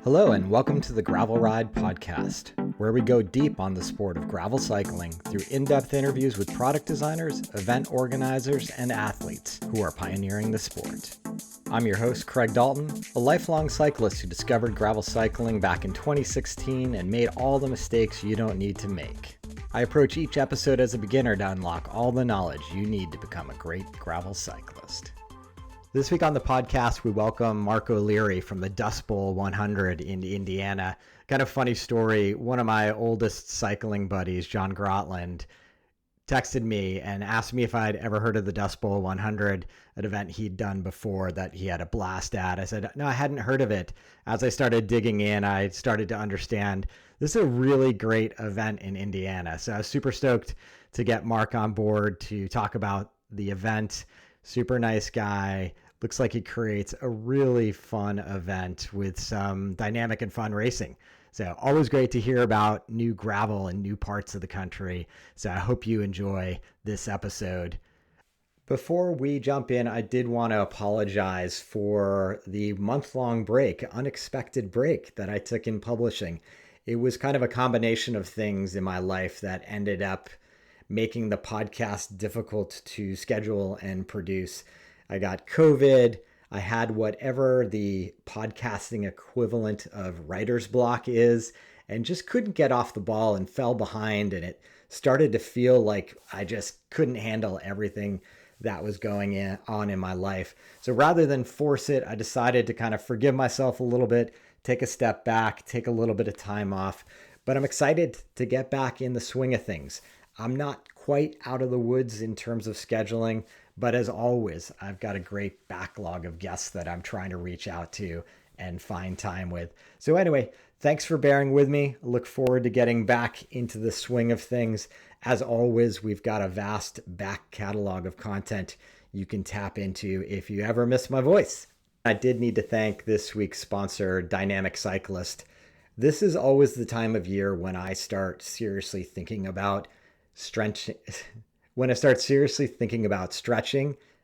Hello, and welcome to the Gravel Ride podcast, where we go deep on the sport of gravel cycling through in-depth interviews with product designers, event organizers, and athletes who are pioneering the sport. I'm your host, Craig Dalton, a lifelong cyclist who discovered gravel cycling back in 2016 and made all the mistakes you don't need to make. I approach each episode as a beginner to unlock all the knowledge you need to become a great gravel cyclist. This week on the podcast, we welcome Marco Leary from the Dustbowl 100 in Indiana. Kind of funny story. One of my oldest cycling buddies, John Grantland, texted me and asked me if I'd ever heard of the Dustbowl 100, an event he'd done before that he had a blast at. I said, no, I hadn't heard of it. As I started digging in, I started to understand this is a really great event in Indiana. So I was super stoked to get Mark on board to talk about the event. Super nice guy. Looks like he creates a really fun event with some dynamic and fun racing. So always great to hear about new gravel in new parts of the country. So I hope you enjoy this episode. Before we jump in, I did want to apologize for the month-long break, unexpected break that I took in publishing. It was kind of a combination of things in my life that ended up making the podcast difficult to schedule and produce. I got COVID. I had whatever the podcasting equivalent of writer's block is, and just couldn't get off the ball and fell behind. And it started to feel like I just couldn't handle everything that was going on in my life. So rather than force it, I decided to kind of forgive myself a little bit, take a step back, take a little bit of time off. But I'm excited to get back in the swing of things. I'm not quite out of the woods in terms of scheduling, but as always, I've got a great backlog of guests that I'm trying to reach out to and find time with. So anyway, thanks for bearing with me. I look forward to getting back into the swing of things. As always, we've got a vast back catalog of content you can tap into if you ever miss my voice. I did need to thank this week's sponsor, Dynamic Cyclist. This is always the time of year when I start seriously thinking about stretching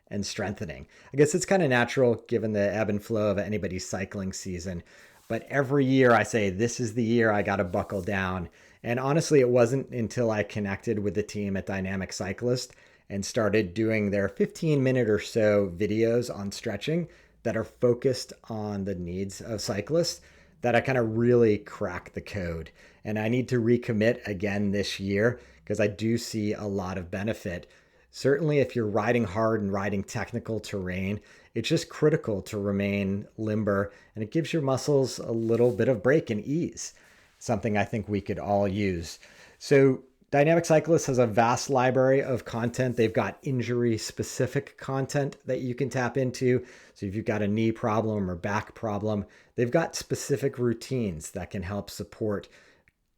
and strengthening. I guess it's kind of natural given the ebb and flow of anybody's cycling season. But every year I say, this is the year I got to buckle down. And honestly, it wasn't until I connected with the team at Dynamic Cyclist and started doing their 15-minute or so videos on stretching that are focused on the needs of cyclists that I kind of really cracked the code. And I need to recommit again this year because I do see a lot of benefit. Certainly if you're riding hard and riding technical terrain, it's just critical to remain limber, and it gives your muscles a little bit of break and ease, something I think we could all use. So Dynamic Cyclist has a vast library of content. They've got injury-specific content that you can tap into. So if you've got a knee problem or back problem, they've got specific routines that can help support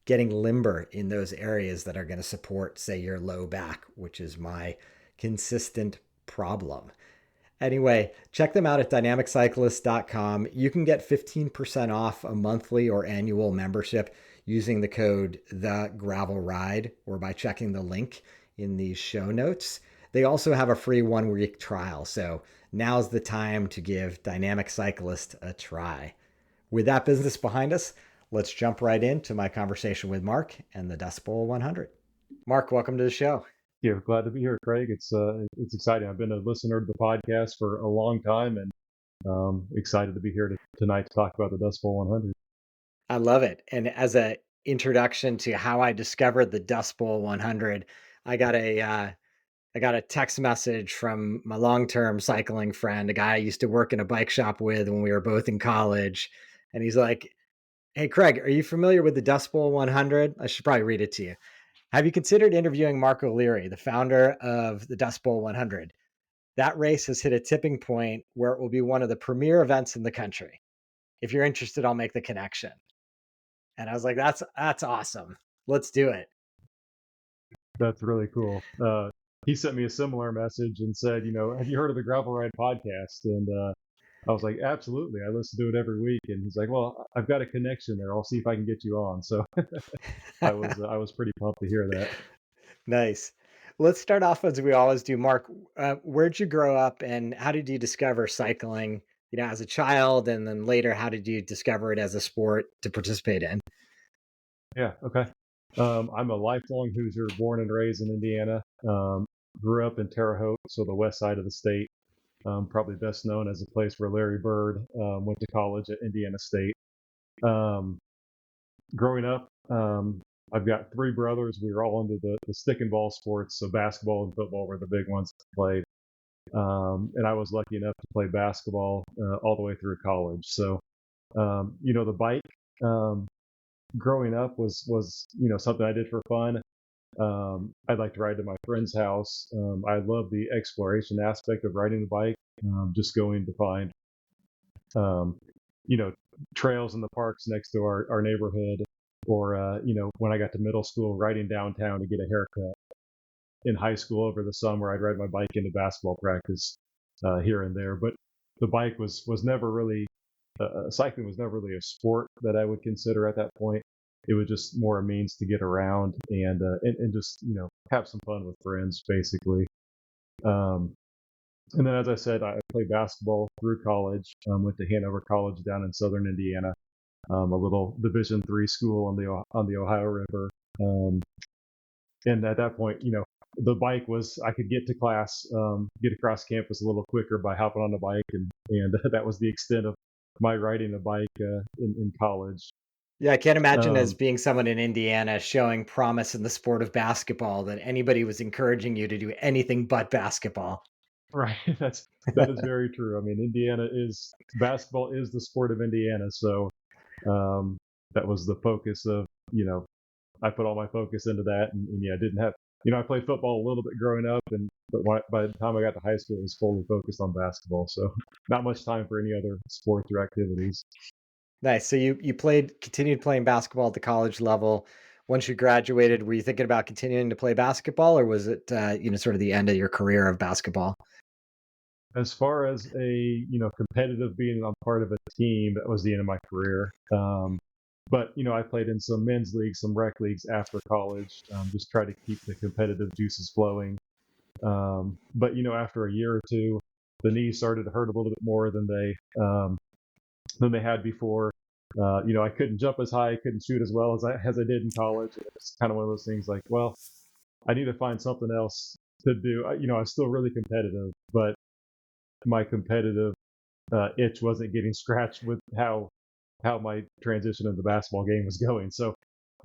getting limber in those areas that are going to support, say, your low back, which is my consistent problem. Anyway, check them out at dynamiccyclist.com. You can get 15% off a monthly or annual membership using the code TheGravelRide or by checking the link in the show notes. They also have a free 1-week trial, so now's the time to give Dynamic Cyclist a try. With that business behind us, let's jump right into my conversation with Mark and the Dustbowl 100. Mark, welcome to the show. Yeah, glad to be here, Craig. It's exciting. I've been a listener to the podcast for a long time, and excited to be here tonight to talk about the Dustbowl 100. I love it. And as an introduction to how I discovered the Dustbowl 100, I got a text message from my long-term cycling friend, a guy I used to work in a bike shop with when we were both in college. And he's like, hey, Craig, are you familiar with the Dustbowl 100? I should probably read it to you. Have you considered interviewing Marco Leary, the founder of the Dustbowl 100? That race has hit a tipping point where it will be one of the premier events in the country. If you're interested, I'll make the connection. And I was like, that's awesome. Let's do it. That's really cool. He sent me a similar message and said, have you heard of the Gravel Ride podcast? And I was like, absolutely. I listen to it every week. And he's like, well, I've got a connection there. I'll see if I can get you on. So I was pretty pumped to hear that. Nice. Let's start off as we always do. Mark, where'd you grow up and how did you discover cycling as a child, and then later, how did you discover it as a sport to participate in? Yeah. Okay. I'm a lifelong Hoosier, born and raised in Indiana. Grew up in Terre Haute, so the west side of the state. Probably best known as a place where Larry Bird went to college at Indiana State. Um, Growing up, I've got three brothers. We were all into the stick and ball sports, so basketball and football were the big ones to play. And I was lucky enough to play basketball all the way through college. So, the bike um, growing up was something I did for fun. I'd like to ride to my friend's house. I love the exploration aspect of riding the bike, just going to find um, you know, trails in the parks next to our neighborhood, or when I got to middle school, riding downtown to get a haircut. In high school over the summer, I'd ride my bike into basketball practice here and there. But the bike was never really cycling was never really a sport that I would consider at that point. It was just more a means to get around and just have some fun with friends, basically. Um, and then, as I said, I played basketball through college. Went to Hanover College down in southern Indiana, a little Division III school on the Ohio River. Um, and at that point, the bike was I could get to class, get across campus a little quicker by hopping on the bike, and that was the extent of my riding a bike in college. Yeah, I can't imagine as Um, being someone in Indiana showing promise in the sport of basketball that anybody was encouraging you to do anything but basketball. right, that is very true. I mean, Indiana is basketball is the sport of Indiana, so um, that was the focus of I put all my focus into that, and yeah, I didn't have I played football a little bit growing up, by the time I got to high school, it was fully focused on basketball. So not much time for any other sports or activities. Nice. So you continued playing basketball at the college level. Once you graduated, were you thinking about continuing to play basketball, or was it sort of the end of your career of basketball? As far as a competitive being on part of a team, that was the end of my career. But I played in some men's leagues, some rec leagues after college. Just try to keep the competitive juices flowing. But after a year or two, the knees started to hurt a little bit more than they had before. I couldn't jump as high, couldn't shoot as well as I did in college. It's kind of one of those things like, well, I need to find something else to do. I was still really competitive, but my competitive itch wasn't getting scratched with how my transition in the basketball game was going. So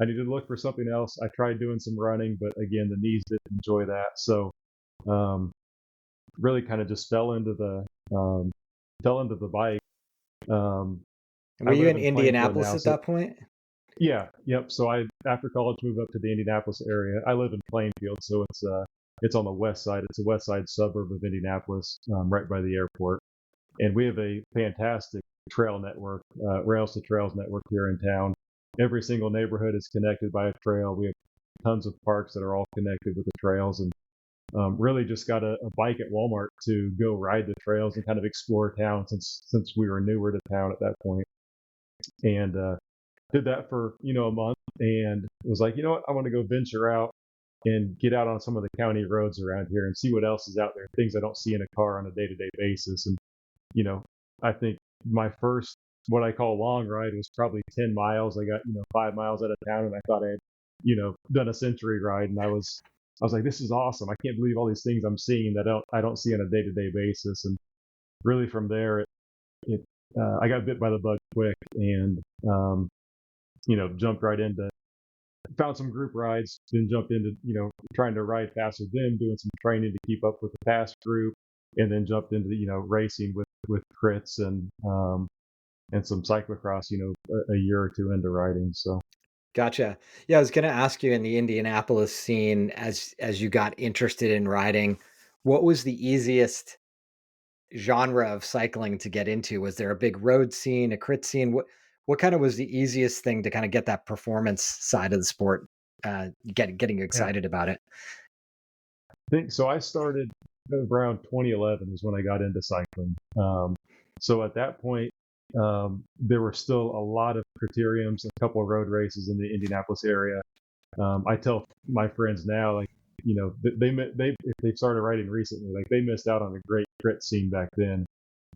I needed to look for something else. I tried doing some running, but again, the knees didn't enjoy that. So um, really kind of just fell into the bike. Um, And I were you live in in Plainfield Indianapolis now, at so that point? yeah, yep. So I after college moved up to the Indianapolis area. I live in Plainfield, so it's on the west side. It's a west side suburb of Indianapolis, right by the airport. And we have a fantastic trail network, rails to trails network here in town. Every single neighborhood is connected by a trail. We have tons of parks that are all connected with the trails, and really just got a bike at Walmart to go ride the trails and kind of explore town since we were newer to town at that point. And did that for a month, and was like, what, I want to go venture out and get out on some of the county roads around here and see what else is out there, things I don't see in a car on a day-to-day basis. And you know, I think my first what I call long ride was probably 10 miles. I got 5 miles out of town, and I thought I had done a century ride, and I was like, this is awesome. I can't believe all these things I'm seeing that I don't see on a day-to-day basis. And really from there, it I got bit by the bug quick, and jumped right into found some group rides, then jumped into trying to ride faster, then doing some training to keep up with the fast group, and then jumped into racing with crits and some cyclocross a year or two into riding. So Gotcha. Yeah, I was going to ask you in the Indianapolis scene as you got interested in riding, what was the easiest genre of cycling to get into? Was there a big road scene, a crit scene? What kind of was the easiest thing to kind of get that performance side of the sport getting you yeah, excited about it? I think so. I started around 2011 is when I got into cycling. So at that point, there were still a lot of criteriums, a couple of road races in the Indianapolis area. I tell my friends now, like, they if they've started riding recently, like they missed out on a great crit scene back then.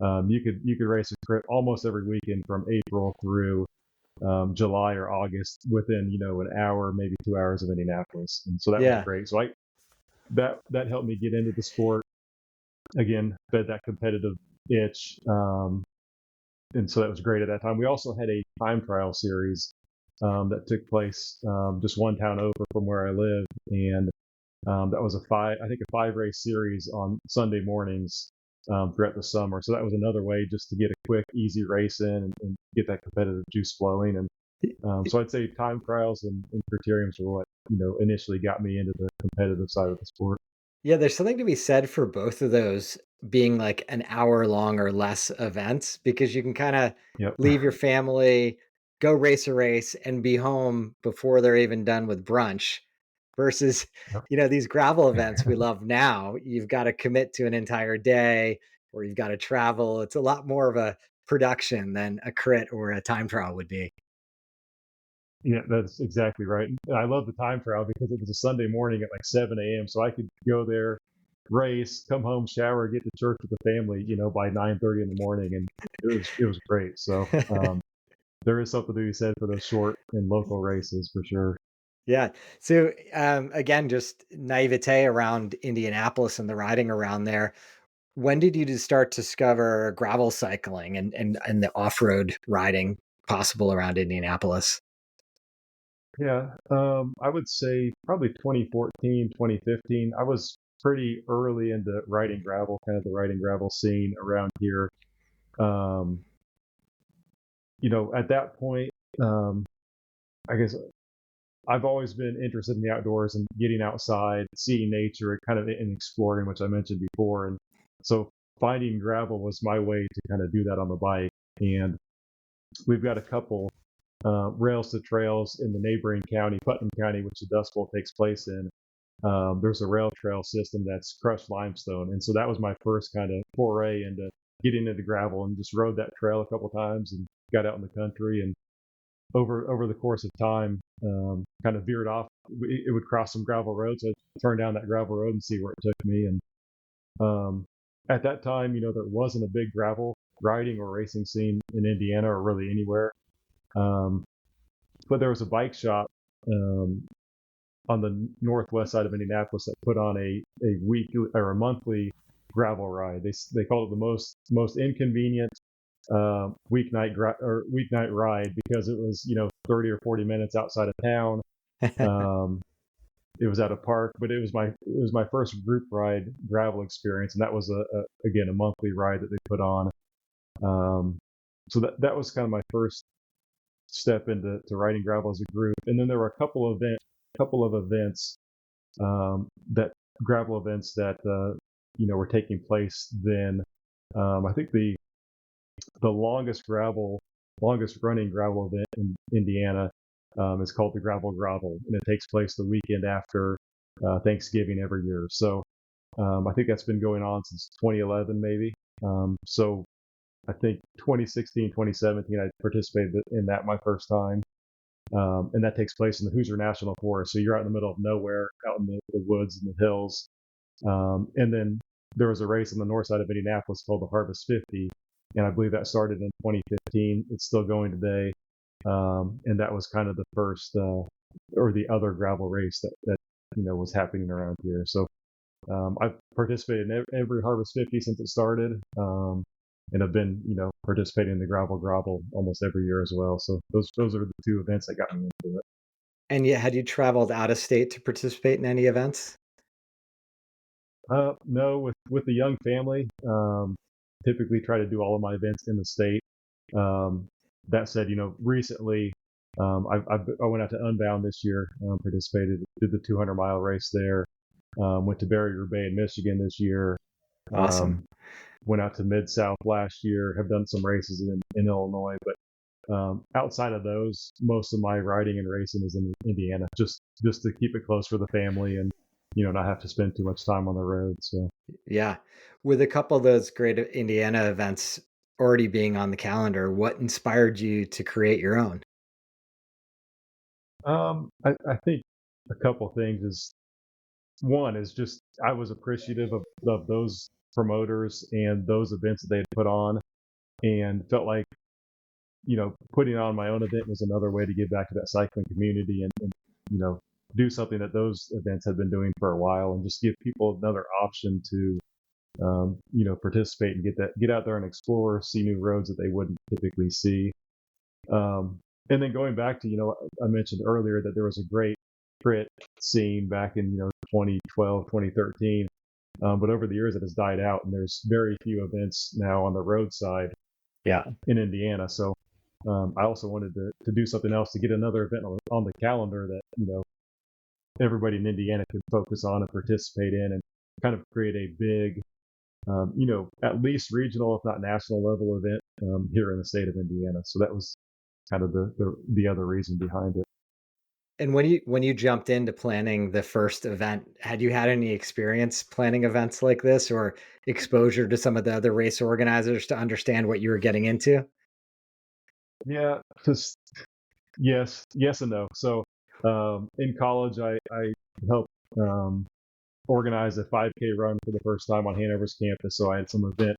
You could race a crit almost every weekend from April through July or August within an hour, maybe 2 hours of Indianapolis, and so that was Yeah. great. So that helped me get into the sport again, fed that competitive itch, and so that was great at that time. We also had a time trial series that took place just one town over from where I lived, and that was I think a 5 race series on Sunday mornings throughout the summer. So that was another way just to get a quick, easy race in and get that competitive juice flowing. And so I'd say time trials and criteriums were what initially got me into the competitive side of the sport. Yeah, there's something to be said for both of those being like an hour long or less events because you can kind of Yep. leave your family, go race a race, and be home before they're even done with brunch versus, Yep. these gravel events we love now. You've got to commit to an entire day or you've got to travel. It's a lot more of a production than a crit or a time trial would be. Yeah, that's exactly right. And I love the time trial because it was a Sunday morning at like 7 a.m. So I could go there, race, come home, shower, get to church with the family, by 9:30 in the morning, and it was great. So there is something to be said for those short and local races for sure. Yeah. So again, just naivete around Indianapolis and the riding around there. When did you just start to discover gravel cycling and the off-road riding possible around Indianapolis? Yeah, I would say probably 2014, 2015. I was pretty early into riding gravel, kind of the riding gravel scene around here. Um, at that point, um, I guess I've always been interested in the outdoors and getting outside, seeing nature, and kind of and exploring, which I mentioned before. And so finding gravel was my way to kind of do that on the bike. And we've got a couple rails to trails in the neighboring county, Putnam County, which the Dust Bowl takes place in. There's a rail trail system that's crushed limestone, and so that was my first kind of foray into getting into gravel, and just rode that trail a couple times and got out in the country. And over the course of time, kind of veered off. It would cross some gravel roads. So I'd turn down that gravel road and see where it took me. And um, at that time, there wasn't a big gravel riding or racing scene in Indiana or really anywhere. Um, but there was a bike shop um, on the northwest side of Indianapolis that put on a weekly or a monthly gravel ride. They called it the most inconvenient weeknight ride because it was 30 or 40 minutes outside of town. Um, it was at a park, but it was my first group ride gravel experience, and that was again a monthly ride that they put on. Um, so that was kind of my first step into riding gravel as a group. And then there were a couple of events that gravel events that were taking place then. I think the longest running gravel event in Indiana is called the Gravel Grovel, and it takes place the weekend after Thanksgiving every year. So I think that's been going on since 2011, maybe. So I think 2016, 2017, I participated in that my first time. And that takes place in the Hoosier National Forest. So you're out in the middle of nowhere, out in the woods and the hills. And then there was a race on the north side of Indianapolis called the Harvest 50, and I believe that started in 2015. It's still going today, and that was kind of the first or the other gravel race that was happening around here. So I've participated in every Harvest 50 since it started, and have been participating in the gravel grovel almost every year as well. So those are the two events that got me into it. And yet, had you traveled out of state to participate in any events? No, with the young family, typically try to do all of my events in the state. Um, that said, recently I went out to Unbound this year, participated, did the 200-mile race there. Went to Barrier Bay in Michigan this year. Awesome. Um, went out to Mid South last year. Have done some races in Illinois, but outside of those, most of my riding and racing is in Indiana, just to keep it close for the family and not have to spend too much time on the road. So Yeah. With a couple of those great Indiana events already being on the calendar, what inspired you to create your own? I think a couple things is one is just I was appreciative of those promoters and those events that they had put on, and felt like, putting on my own event was another way to give back to that cycling community and do something that those events had been doing for a while, and just give people another option to, participate and get out there and explore, see new roads that they wouldn't typically see. And then going back to, I mentioned earlier that there was a great crit scene back in, 2012, 2013. But over the years, it has died out, and there's very few events now on the roadside in Indiana. So I also wanted to do something else to get another event on the calendar that, everybody in Indiana could focus on and participate in, and kind of create a big, at least regional, if not national level event here in the state of Indiana. So that was kind of the other reason behind it. And when you jumped into planning the first event, had you had any experience planning events like this, or exposure to some of the other race organizers to understand what you were getting into? Yeah, just yes and no. So in college, I helped organize a 5K run for the first time on Hanover's campus. So I had some event,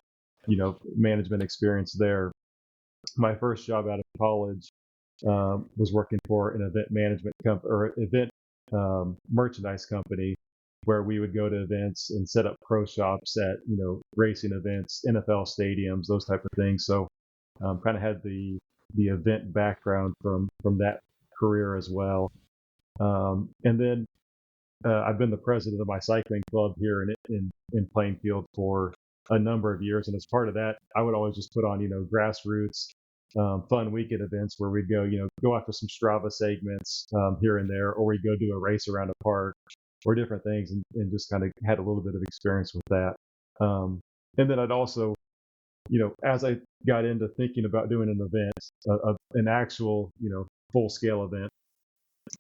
management experience there. My first job out of college was working for an event management company, or event merchandise company, where we would go to events and set up pro shops at, racing events, NFL stadiums, those type of things. So kind of had the event background from that career as well. And then I've been the president of my cycling club here in Plainfield for a number of years, and as part of that, I would always just put on, grassroots fun weekend events where we'd go after some Strava segments here and there, or we'd go do a race around a park or different things, and just kind of had a little bit of experience with that. And then I'd also, as I got into thinking about doing an event, an actual, full scale event,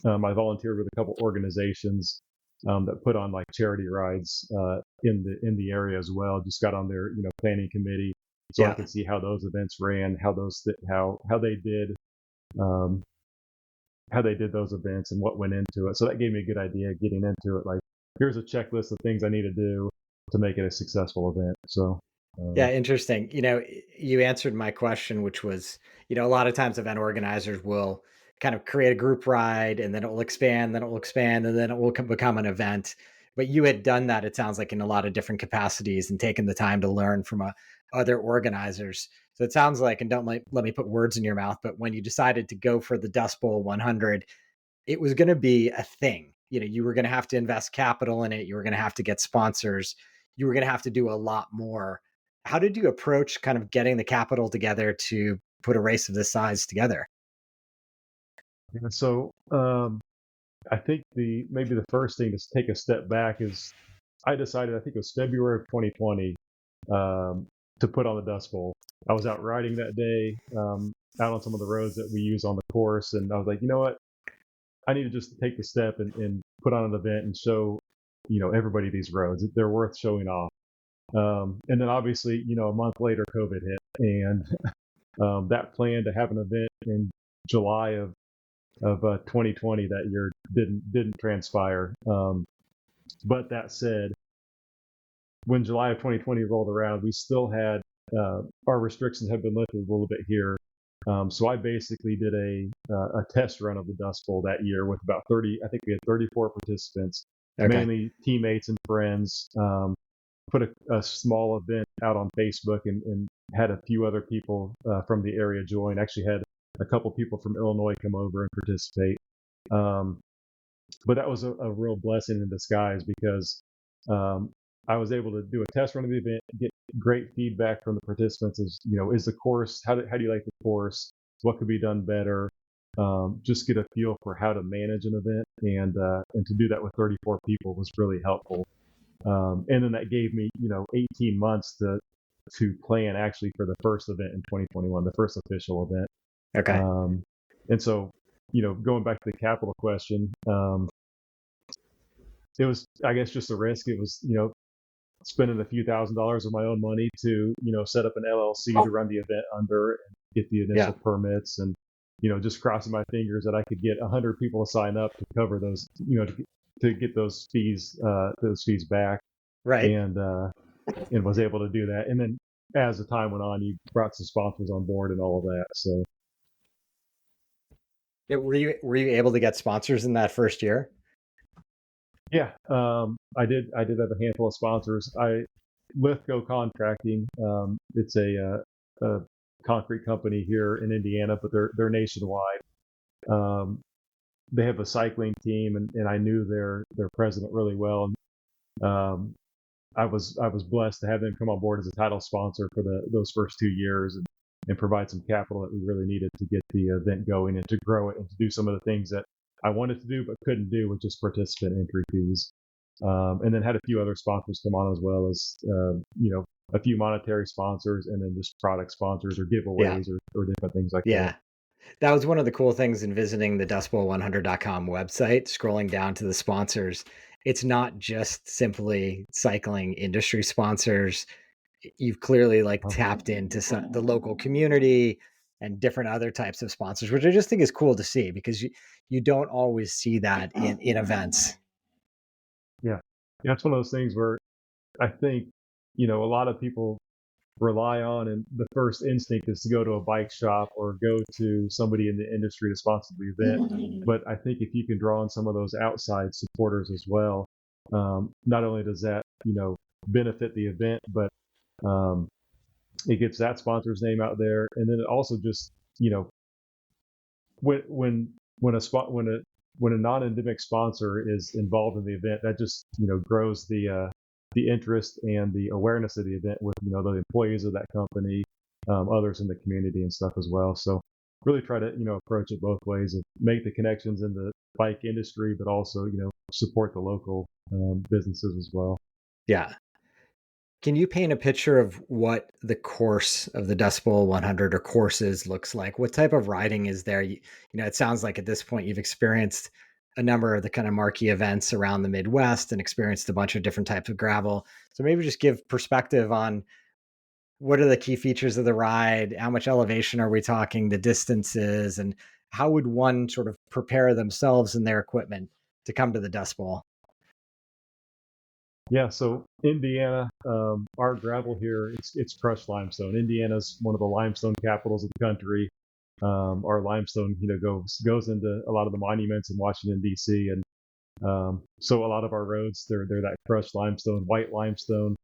I volunteered with a couple organizations that put on like charity rides in the area as well. Just got on their planning committee, so I could see how those events ran, how they did those events and what went into it. So that gave me a good idea getting into it. Like, here's a checklist of things I need to do to make it a successful event. So Yeah, interesting. You answered my question, which was, a lot of times event organizers will kind of create a group ride, and then it will expand, then it will expand, and then it will become an event. But you had done that, it sounds like, in a lot of different capacities and taken the time to learn from other organizers. So it sounds like, and don't let me put words in your mouth, but when you decided to go for the Dustbowl 100, it was going to be a thing. You were going to have to invest capital in it. You were going to have to get sponsors. You were going to have to do a lot more. How did you approach kind of getting the capital together to put a race of this size together? so I think maybe the first thing to take a step back is I decided, I think it was February of 2020, to put on the Dustbowl. I was out riding that day, out on some of the roads that we use on the course, and I was like, you know what? I need to just take the step and put on an event and show, everybody these roads. They're worth showing off. And then obviously, a month later, COVID hit, and that plan to have an event in July of 2020 that year didn't transpire. But that said, when July of 2020 rolled around, we still had our restrictions had been lifted a little bit here. So I basically did a test run of the Dustbowl that year with about 30. I think we had 34 participants, mainly teammates and friends. Put a small event out on Facebook and had a few other people from the area join. Actually had a couple people from Illinois come over and participate. But that was a real blessing in disguise, because I was able to do a test run of the event, get great feedback from the participants. Is the course, how do you like the course? What could be done better? Just get a feel for how to manage an event, and to do that with 34 people was really helpful. And then that gave me, 18 months to plan actually for the first event in 2021, the first official event. Okay. And so, going back to the capital question, it was, I guess, just a risk. It was, spending a few $1,000s of my own money to, set up an LLC to run the event under and get the initial permits, and, just crossing my fingers that I could get 100 people to sign up to cover those, to get those fees back. Right. And and was able to do that. And then as the time went on, you brought some sponsors on board and all of that. So Yeah, were you able to get sponsors in that first year? yeah, I did have a handful of sponsors. Lithgow Contracting. It's a concrete company here in Indiana, but they're nationwide. Um, they have a cycling team, and I knew their president really well. And I was blessed to have them come on board as a title sponsor for those first 2 years, and provide some capital that we really needed to get the event going and to grow it and to do some of the things that I wanted to do but couldn't do with just participant entry fees. And then had a few other sponsors come on, as well as a few monetary sponsors, and then just product sponsors or Yeah. giveaways or different things like that. Yeah. That was one of the cool things in visiting the Dustbowl100.com website, scrolling down to the sponsors. It's not just simply cycling industry sponsors. You've clearly like Uh, tapped into the local community and different other types of sponsors, which I just think is cool to see because you don't always see that in events. yeah, yeah, it's one of those things where I think a lot of people rely on, and the first instinct is to go to a bike shop or go to somebody in the industry to sponsor the event. But I think if you can draw on some of those outside supporters as well, not only does that benefit the event, but um, it gets that sponsor's name out there, and then it also just when when when a spot when a non-endemic sponsor is involved in the event, that just grows the interest and the awareness of the event with the employees of that company, others in the community and stuff as well. So really try to approach it both ways, of make the connections in the bike industry, but also support the local businesses as well. Yeah. Can you paint a picture of what the course of the Dust Bowl 100 or courses looks like? What type of riding is there? It sounds like at this point you've experienced a number of the kind of marquee events around the Midwest and experienced a bunch of different types of gravel. So maybe just give perspective on what are the key features of the ride? How much elevation are we talking? The distances, and how would one sort of prepare themselves and their equipment to come to the Dust Bowl? Yeah, so Indiana, our gravel here, it's crushed limestone. Indiana's one of the limestone capitals of the country. Our limestone, goes into a lot of the monuments in Washington D.C., and so a lot of our roads, they're that crushed limestone, white limestone.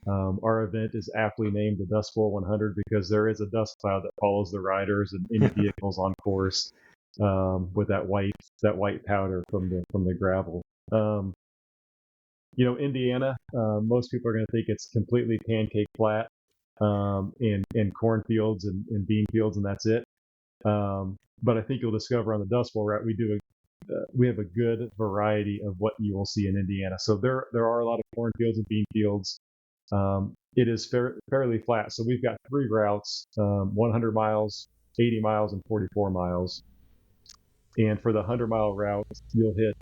Our event is aptly named the Dust Bowl 100 because there is a dust cloud that follows the riders and any vehicles on course, with that white powder from the gravel. Indiana, most people are going to think it's completely pancake flat, and cornfields and bean fields, and that's it. But I think you'll discover on the Dust Bowl route we have a good variety of what you will see in Indiana. So there are a lot of cornfields and bean fields. It is fairly flat. So we've got three routes: 100 miles, 80 miles, and 44 miles. And for the 100-mile route, you'll get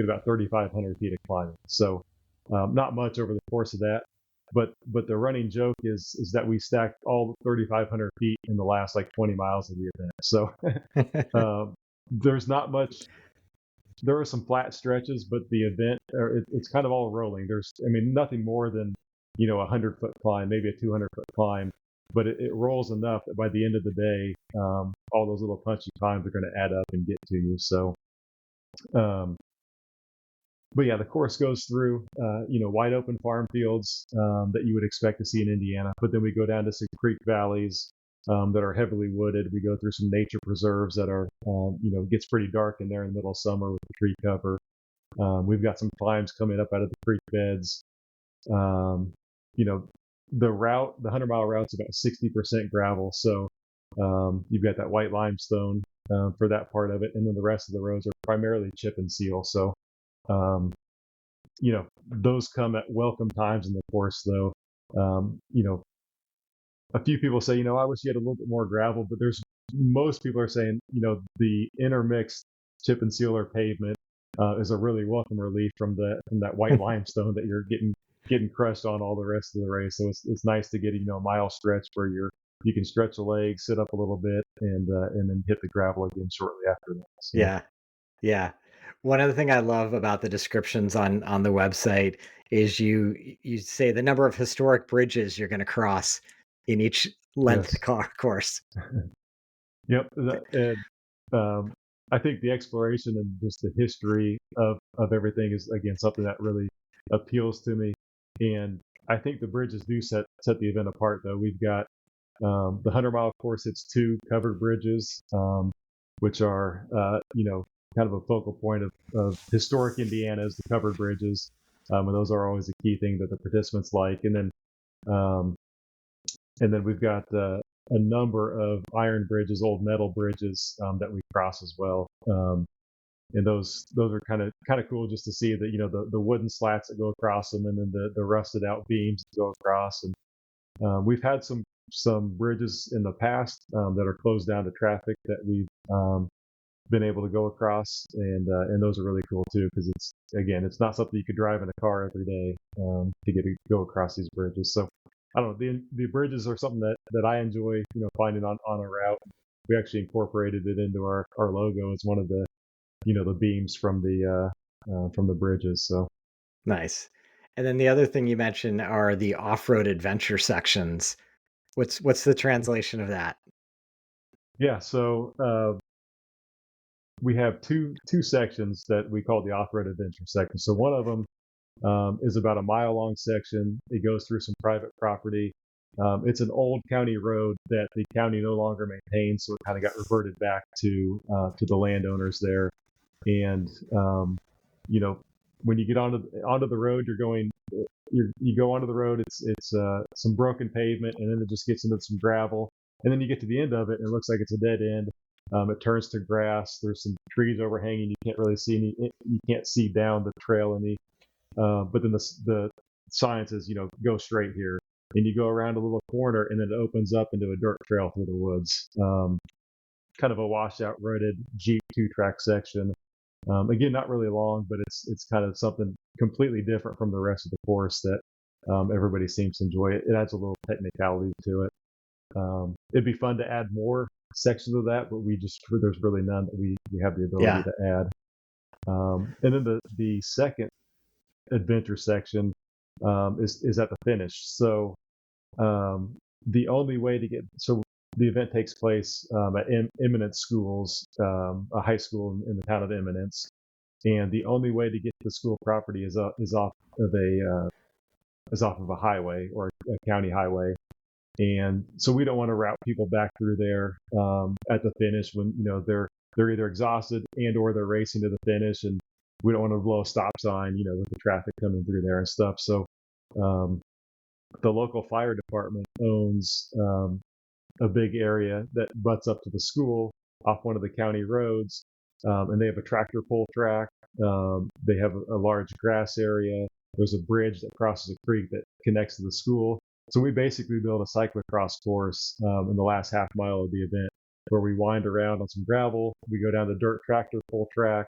about 3,500 feet of climbing. So not much over the course of that. But the running joke is that we stacked all 3,500 feet in the last like 20 miles of the event. So there's not much. There are some flat stretches, but the event, it's kind of all rolling. Nothing more than a 100-foot climb, maybe a 200-foot climb, but it rolls enough that by the end of the day, all those little punchy climbs are going to add up and get to you. So, but yeah, the course goes through, wide open farm fields that you would expect to see in Indiana. But then we go down to some creek valleys that are heavily wooded. We go through some nature preserves that are, gets pretty dark in there in the middle of summer with the tree cover. We've got some climbs coming up out of the creek beds. You know, the 100-mile route's about 60% gravel. So you've got that white limestone for that part of it. And then the rest of the roads are primarily chip and seal. So, those come at welcome times in the course, though. A few people say, I wish you had a little bit more gravel, but most people are saying, the intermixed chip and sealer pavement is a really welcome relief from that white limestone that you're getting crushed on all the rest of the race. So it's nice to get a mile stretch where you can stretch the legs, sit up a little bit, and then hit the gravel again shortly after that. So. Yeah. Yeah. One other thing I love about the descriptions on the website is you say the number of historic bridges you're going to cross in each length Yes. course. Yep. And I think the exploration and just the history of everything is again something that really appeals to me. And I think the bridges do set the event apart. Though we've got the 100-mile course. It's 2 covered bridges, which are kind of a focal point of historic Indiana is the covered bridges, and those are always a key thing that the participants like. Um, and then we've got a number of iron bridges, old metal bridges that we cross as well. And those are kind of cool just to see that the wooden slats that go across them, and then the rusted out beams that go across. And we've had some bridges in the past that are closed down to traffic that we've been able to go across, and those are really cool too because it's not something you could drive in a car every day to get to go across these bridges. So I don't know, the bridges are something that I enjoy finding on a route. We actually incorporated it into our logo as one of the the beams from the bridges. So Nice. And then the other thing you mentioned are the off-road adventure sections. What's the translation of that? yeah, so we have two sections that we call the off-road adventure section. So one of them is about a mile-long section. It goes through some private property. It's an old county road that the county no longer maintains, so it kind of got reverted back to the landowners there. And when you get onto the road, you go onto the road. It's some broken pavement, and then it just gets into some gravel, and then you get to the end of it, and it looks like it's a dead end. It turns to grass. There's some trees overhanging. You can't really see any. You can't see down the trail any. But then the sign says, go straight here, and you go around a little corner, and then it opens up into a dirt trail through the woods. Kind of a washed out, rutted Jeep 2-track section. Again, not really long, but it's kind of something completely different from the rest of the course that everybody seems to enjoy. It adds a little technicality to it. It'd be fun to add more sections of that, but there's really none that we have the ability Yeah. to add. And then the second adventure section is at the finish. So the only way to get the event takes place at Eminence Schools, a high school in the town of Eminence, and the only way to get to the school property is off of a highway or a county highway. And so we don't want to route people back through there at the finish when they're either exhausted or they're racing to the finish, and we don't want to blow a stop sign with the traffic coming through there and stuff. So the local fire department owns a big area that butts up to the school off one of the county roads, and they have a tractor pull track. They have a large grass area. There's a bridge that crosses a creek that connects to the school. So we basically build a cyclocross course in the last half mile of the event, where we wind around on some gravel. We go down the dirt tractor pull track,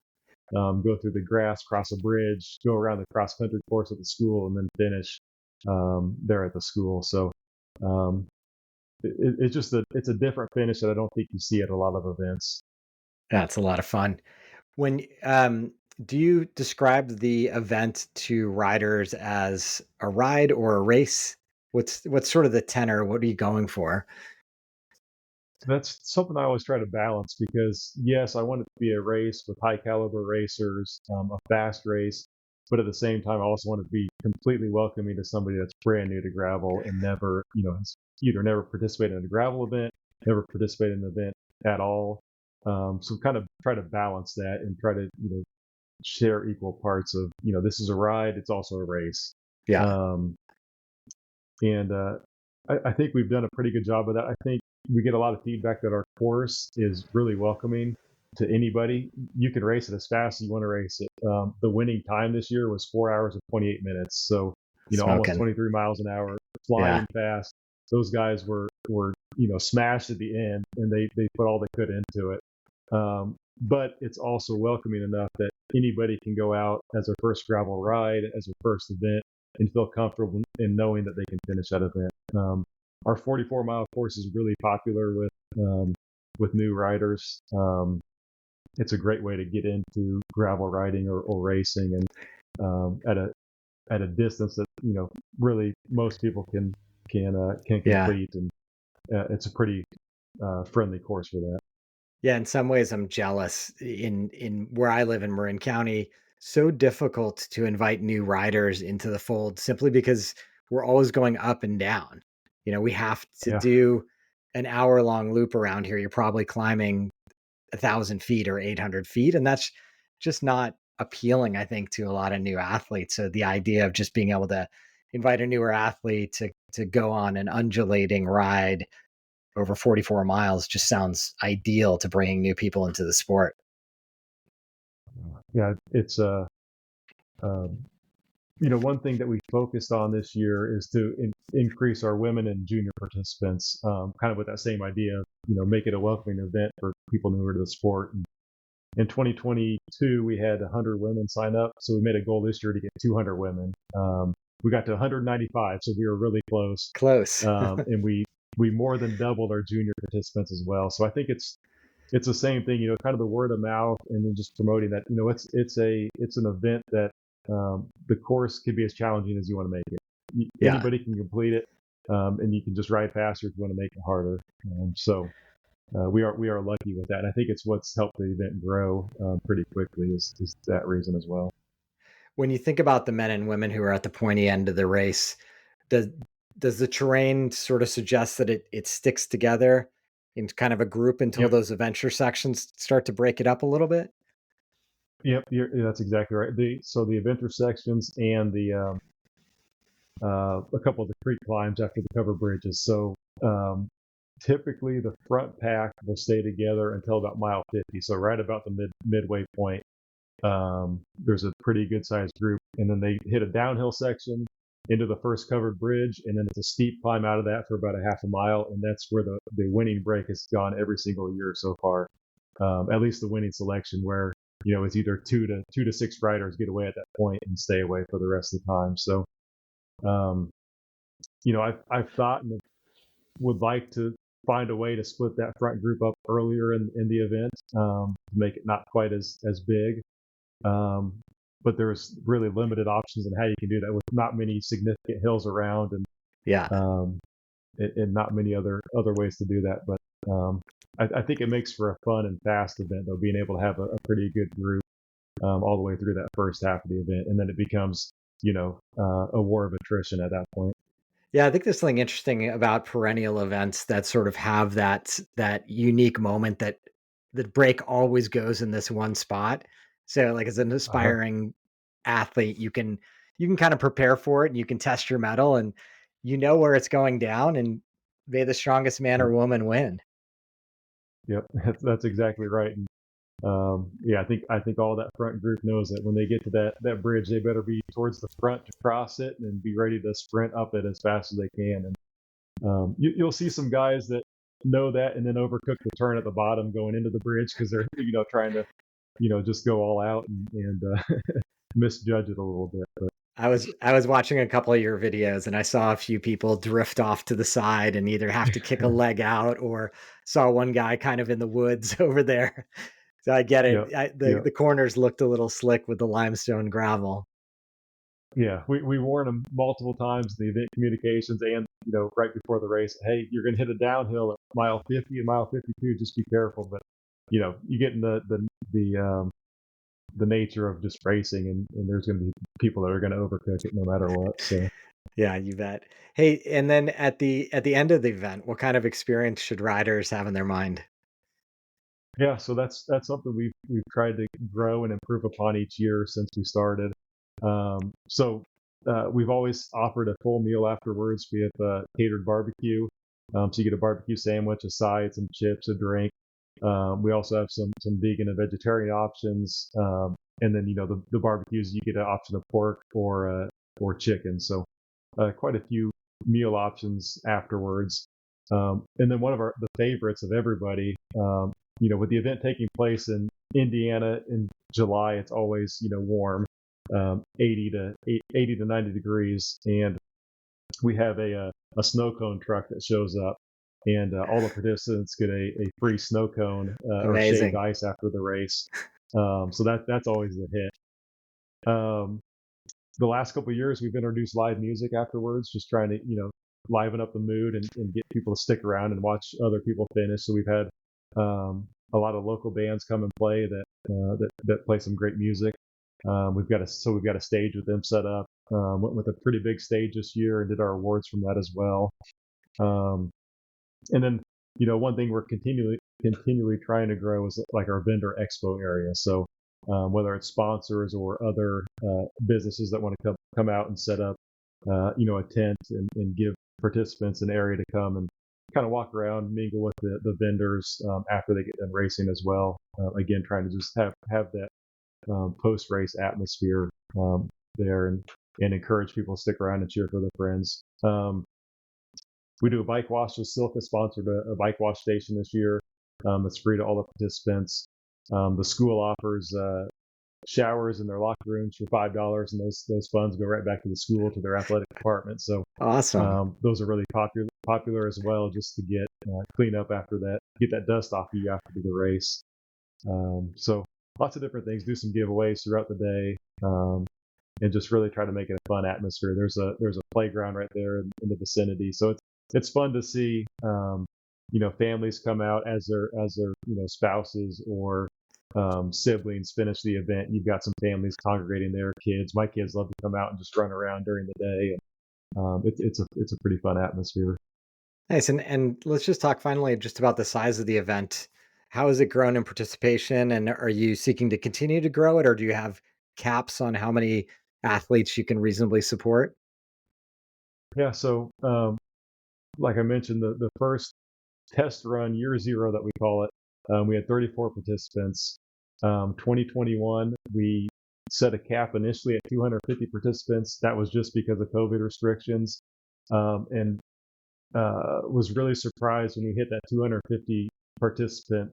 go through the grass, cross a bridge, go around the cross country course at the school, and then finish there at the school. So it's a different finish that I don't think you see at a lot of events. That's a lot of fun. When do you describe the event to riders as a ride or a race? What's sort of the tenor? What are you going for? That's something I always try to balance because yes, I want it to be a race with high caliber racers, a fast race, but at the same time, I also want it to be completely welcoming to somebody that's brand new to gravel and never, has either never participated in a gravel event, never participated in an event at all. So kind of try to balance that and try to, share equal parts of, this is a ride, it's also a race. Yeah. Um, and I think we've done a pretty good job of that. I think we get a lot of feedback that our course is really welcoming to anybody. You can race it as fast as you want to race it. The winning time this year was 4 hours and 28 minutes. So, almost Smoking. 23 miles an hour, Yeah. flying fast. Those guys were smashed at the end, and they put all they could into it. But it's also welcoming enough that anybody can go out as their first gravel ride, as their first event, and feel comfortable in knowing that they can finish that event. Our 44-mile course is really popular with new riders. It's a great way to get into gravel riding or racing, and at a distance that really most people can Yeah. complete, and it's a pretty friendly course for that. Yeah, in some ways I'm jealous. In where I live in Marin County, so difficult to invite new riders into the fold simply because we're always going up and down. We have to Yeah, do an hour-long loop around here. You're probably climbing 1,000 feet or 800 feet, and that's just not appealing, I think, to a lot of new athletes. So the idea of just being able to invite a newer athlete to go on an undulating ride over 44 miles just sounds ideal to bringing new people into the sport. yeah, it's um, one thing that we focused on this year is to increase our women and junior participants, kind of with that same idea of, make it a welcoming event for people newer to the sport. And in 2022, we had 100 women sign up, so we made a goal this year to get 200 women. We got to 195, so we were really close, Close. and we more than doubled our junior participants as well. So I think it's the same thing, kind of the word of mouth, and then just promoting that. It's an event that the course can be as challenging as you want to make it. Yeah. Anybody can complete it, and you can just ride faster if you want to make it harder. We are lucky with that. And I think it's what's helped the event grow pretty quickly is that reason as well. When you think about the men and women who are at the pointy end of the race, does does the terrain sort of suggest that it sticks together in kind of a group until Yep, those adventure sections start to break it up a little bit? yep, that's exactly right. The adventure sections and the a couple of the creek climbs after the cover bridges. So typically the front pack will stay together until about mile 50. So right about the midway point, there's a pretty good sized group, and then they hit a downhill section into the first covered bridge, and then it's a steep climb out of that for about a half a mile, and that's where the winning break has gone every single year so far. At least the winning selection, where it's either two to six riders get away at that point and stay away for the rest of the time. So um, I've thought and would like to find a way to split that front group up earlier in the event, to make it not quite as big. Um, but there's really limited options on how you can do that with not many significant hills around, Yeah. um, and not many other ways to do that. But I think it makes for a fun and fast event, though, being able to have a pretty good group all the way through that first half of the event, and then it becomes a war of attrition at that point. Yeah, I think there's something interesting about perennial events that sort of have that unique moment that the break always goes in this one spot. So like as an Uh-huh. aspiring athlete, you can kind of prepare for it and you can test your mettle and you know where it's going down and may the strongest man or Yep. woman win. Yep. That's exactly right. And yeah, I think all that front group knows that when they get to that bridge, they better be towards the front to cross it and be ready to sprint up it as fast as they can. And you'll see some guys that know that and then overcook the turn at the bottom going into the bridge because they're trying to just go all out and misjudge it a little bit. But I was watching a couple of your videos and I saw a few people drift off to the side and either have to kick a leg out or saw one guy kind of in the woods over there. So I get yeah, it. The yeah, the corners looked a little slick with the limestone gravel. yeah. We warn them multiple times in the event communications and right before the race. Hey, you're going to hit a downhill at mile 50 and mile 52. Just be careful. But you get in the nature of just racing, and there's going to be people that are going to overcook it no matter what. So Yeah, you bet. Hey, and then at the end of the event, what kind of experience should riders have in their mind? yeah, so that's something we've tried to grow and improve upon each year since we started. We've always offered a full meal afterwards. We have catered barbecue, so you get a barbecue sandwich, a side, some chips, a drink. We also have some vegan and vegetarian options, and then the barbecues you get an option of pork or chicken. So quite a few meal options afterwards. And then one of the favorites of everybody, with the event taking place in Indiana in July, it's always warm, 80 to 90 degrees, and we have a snow cone truck that shows up, and all the participants get a free snow cone or shaved Amazing. ice after the race. So that's always a hit. Um, the last couple of years, we've introduced live music afterwards, just trying to, liven up the mood and get people to stick around and watch other people finish. So we've had a lot of local bands come and play that play some great music. We've got a stage with them set up. Went with a pretty big stage this year and did our awards from that as well. Um, and then, one thing we're continually trying to grow is like our vendor expo area. So whether it's sponsors or other businesses that want to come out and set up, a tent and give participants an area to come and kind of walk around, mingle with the vendors after they get done racing as well. Again, trying to just have that post race atmosphere there and encourage people to stick around and cheer for their friends. We do a bike wash. So Silka sponsored a bike wash station this year. That's free to all the participants. The school offers showers in their locker rooms for $5, and those funds go right back to the school, to their athletic department. So Awesome. those are really popular as well, just to get clean up after that, get that dust off of you after the race. So lots of different things. Do some giveaways throughout the day, and just really try to make it a fun atmosphere. There's a playground right there in the vicinity, so it's fun to see families come out as their spouses or siblings finish the event. You've got some families congregating their kids. My kids love to come out and just run around during the day, and it's a pretty fun atmosphere. Nice. And let's just talk finally just about the size of the event. How has it grown in participation? And are you seeking to continue to grow it, or do you have caps on how many athletes you can reasonably support? Yeah, so like I mentioned, the first test run, year zero that we call it, we had 34 participants. 2021, we set a cap initially at 250 participants. That was just because of COVID restrictions, and was really surprised when we hit that 250 participant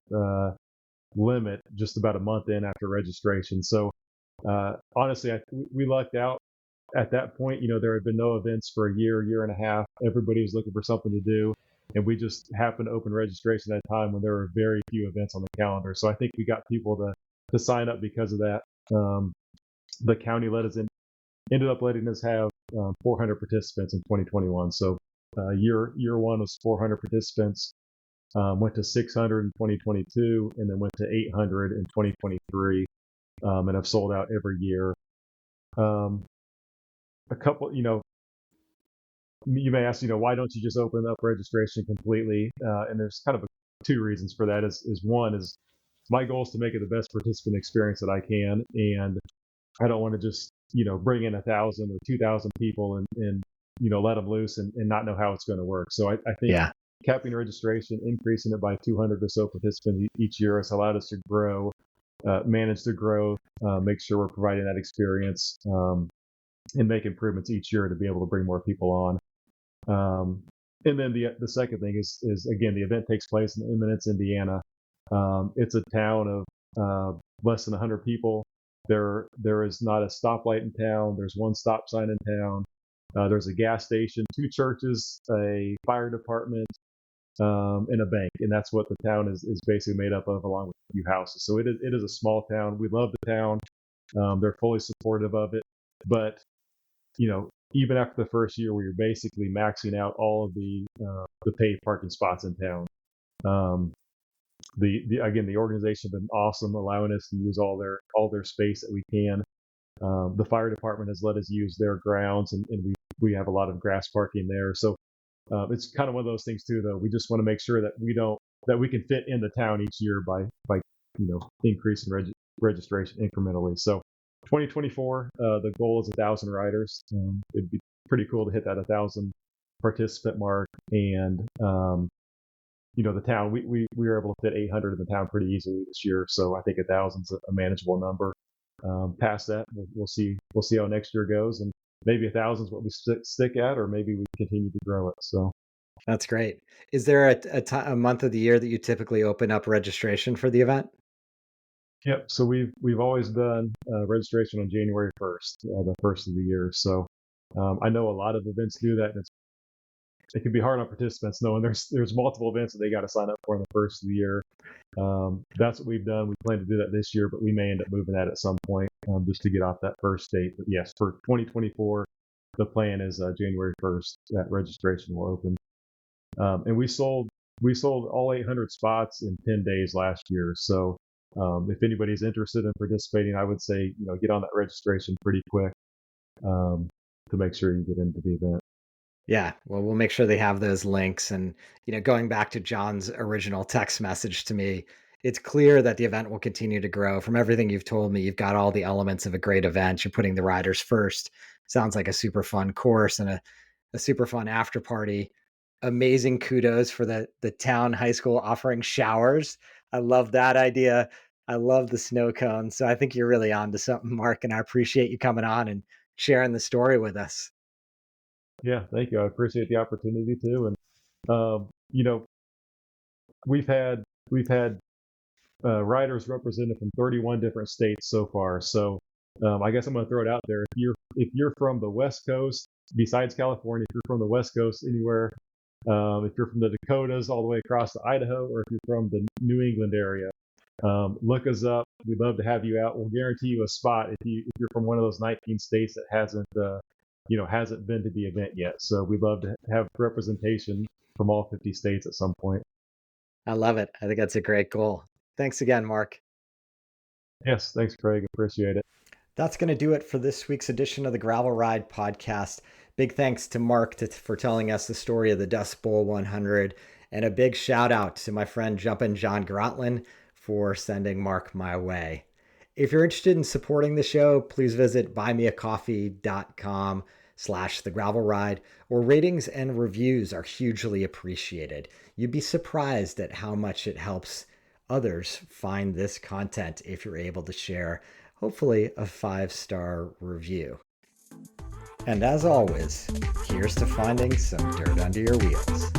limit just about a month in after registration. So honestly, we lucked out at that point. There had been no events for a year and a half. Everybody was looking for something to do. And we just happened to open registration at a time when there were very few events on the calendar. So I think we got people to sign up because of that. The county ended up letting us have 400 participants in 2021. So year one was 400 participants, went to 600 in 2022, and then went to 800 in 2023, and have sold out every year. A couple, you may ask, why don't you just open up registration completely? And there's kind of two reasons for that. Is one is my goal is to make it the best participant experience that I can, and I don't want to just bring in 1,000 or 2,000 people and let them loose and not know how it's going to work. So I think Yeah. capping registration, increasing it by 200 or so participants each year has allowed us to grow, manage the growth, make sure we're providing that experience, and make improvements each year to be able to bring more people on. And then the second thing is again, the event takes place in Eminence, Indiana. It's a town of less than 100 people. There is not a stoplight in town. There's one stop sign in town. There's a gas station, two churches, a fire department, and a bank, and that's what the town is basically made up of, along with a few houses. So it is a small town. We love the town. They're fully supportive of it, but even after the first year, we were basically maxing out all of the paid parking spots in town. The organization has been awesome, allowing us to use all their space that we can. The fire department has let us use their grounds, and we have a lot of grass parking there. So it's kind of one of those things too, though. We just want to make sure that we can fit in the town each year by increasing registration incrementally. So 2024, the goal is 1,000 riders. It'd be pretty cool to hit that 1,000 participant mark, and the town, we were able to fit 800 in the town pretty easily this year. So I think 1,000 is a manageable number. Past that, we'll see how next year goes, and maybe 1,000 is what we stick at, or maybe we continue to grow it. So That's great. Is there a month of the year that you typically open up registration for the event? yep. So we've always done registration on January 1st, the first of the year. So I know a lot of events do that, and it can be hard on participants knowing there's multiple events that they got to sign up for in the first of the year. That's what we've done. We plan to do that this year, but we may end up moving that at some point just to get off that first date. But yes, for 2024, the plan is January 1st that registration will open. And we sold all 800 spots in 10 days last year. So if anybody's interested in participating, I would say get on that registration pretty quick to make sure you get into the event. Yeah, well, we'll make sure they have those links. And, going back to John's original text message to me, it's clear that the event will continue to grow. From everything you've told me, you've got all the elements of a great event. You're putting the riders first. Sounds like a super fun course and a super fun after party. Amazing kudos for the town high school offering showers. I love that idea. I love the snow cones. So I think you're really on to something, Mark, and I appreciate you coming on and sharing the story with us. Yeah, thank you. I appreciate the opportunity too. And we've had riders represented from 31 different states so far. So I guess I'm going to throw it out there. If you're from the West Coast, besides California, if you're from the West Coast anywhere, if you're from the Dakotas all the way across to Idaho, or if you're from the New England area, look us up. We'd love to have you out. We'll guarantee you a spot if you're from one of those 19 states that hasn't been to the event yet. So we'd love to have representation from all 50 states at some point. I love it. I think that's a great goal. Thanks again, Mark. Yes, thanks, Craig. Appreciate it. That's going to do it for this week's edition of the Gravel Ride podcast. Big thanks to Mark for telling us the story of the Dustbowl 100, and a big shout out to my friend Jumpin' John Grantland for sending Mark my way. If you're interested in supporting the show, please visit buymeacoffee.com/thegravelride, where ratings and reviews are hugely appreciated. You'd be surprised at how much it helps others find this content if you're able to share, hopefully, a 5-star review. And as always, here's to finding some dirt under your wheels.